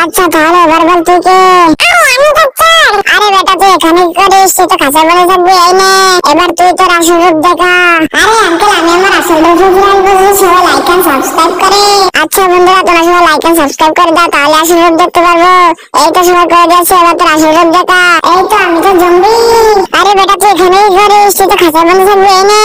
আচ্ছা তাহলে এবার বল তুই কে? আমি ডাক্তার। আরে বেটা তুই এখানে কি করিস? তুই তো খাঁচার মধ্যে থাকবি, এই নে এবার তুই তোর আসল রূপ দেখা। আরে আঙ্কেল আমি আমার আসল রূপ বলবো, সবাই লাইক এন্ড সাবস্ক্রাইব করে। আচ্ছা বন্ধুরা তোমরা সবাই লাইক এন্ড সাবস্ক্রাইব করে দাও, তাহলে আসল রূপ দেখতে পারবো। এই তো সবাই করে দিয়েছে, এবার তোর আসল রূপ দেখা। এই তো আমি তো জম্বি। আরে বেটা তুই এখানে কি করিস? তুই তো খাঁচার মধ্যে থাকবি, এই নে।